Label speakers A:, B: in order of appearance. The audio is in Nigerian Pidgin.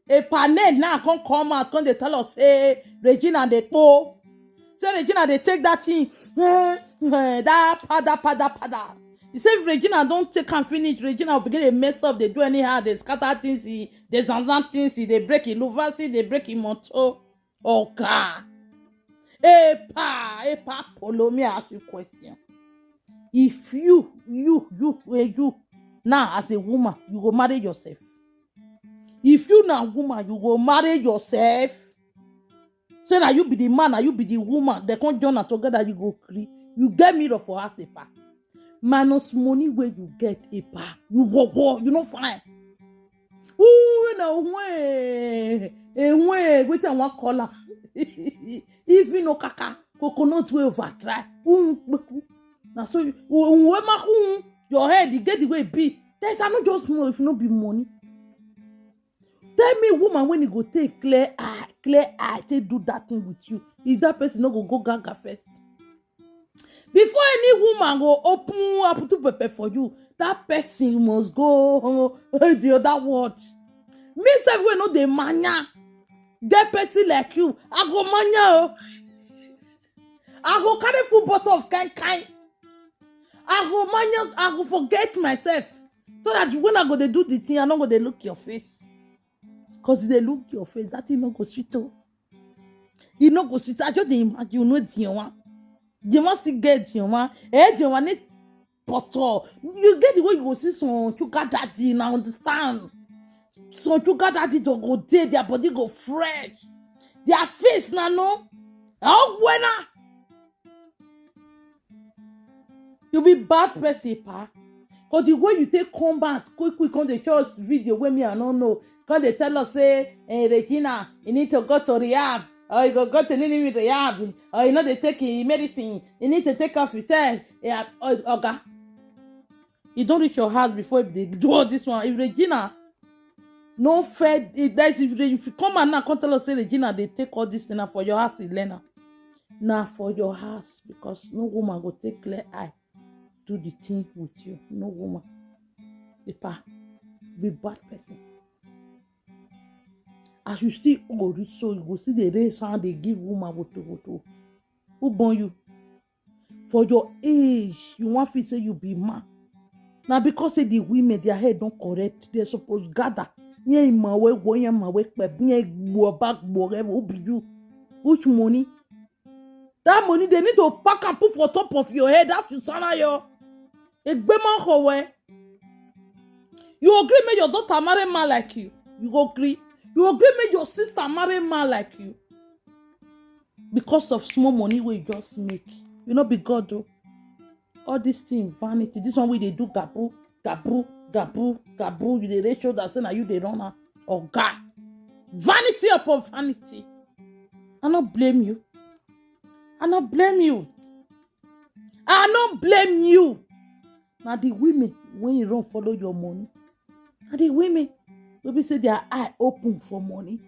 A: Epa Ned now can't come out, come they tell us, hey, Regina they go. Say Regina they take that thing, that pada. You say if Regina don't take and finish, Regina will begin to mess up. They do anyhow, they scatter things, they zanzan things, they break it, Luvasi, they break it moto. Oh God. Epa, Polo, me ask you a question. If you, now as a woman, you go marry yourself. If you na woman, you go marry yourself. Say that you be the man and you be the woman. They can't join together, you go create. You get mirror for us, Epa. Minus money where you get, Epa. You go, you know fine. Ooh, no way. Wait a one color. Even no kaka, coconut way over try. Now so your head, you get the way it be. There's not just small if you not be money. Tell me, woman, when you go take clear eye, they do that thing with you. If that person no go gaga first. Before any woman go open up to prepare for you, that person must go the other word. Me say we know the mania. Get person like you, I go mania. I go carry full bottle of kind. I go mania. I go forget myself, so that when I go they do the thing, I not go they look your face. Cause if they look your face, that thing no go sweet oh. You no go sweet. I just imagine you know Dion. You must get Dion. Dion need bottle. You get the way you go see some sugar daddy now understand. Some sugar daddy to go there, their body go fresh. Their face now no. Oh winner. You be bad person, pa. Cause the way you take combat, quick on the church video where me I don't know. Cause they tell us say, hey Regina, you need to go to rehab, or you go to rehab, or you know they take medicine, you need to take off yourself. Yeah, okay. You don't reach your house before they do all this one. If Regina no fed, if you come and now come tell us say Regina, they take all this thing for your house, Elena. Now for your house, because no woman go take clear eye. Do the thing with you. No woman. Epa, be bad person. As you see old, so you go see the race sound they give woman woto. Who born you? For your age, you want to say you be man. Now because say the women, their head don't correct, they're supposed to gather. Yeah, in my way, go in my way, go back, who be you? Which money? That money they need to pack and put for top of your head. That's your son, yo. You agree make your daughter marry a man like you? You agree? You agree make your sister marry a man like you? Because of small money we just make. You know be God though. All this thing vanity. This one way they do gabu. You the ratio that say na you the runner. Oh God. Vanity upon vanity. I not blame you. I not blame you. Now the women, when you don't follow your money, now the women, will be say their eye open for money.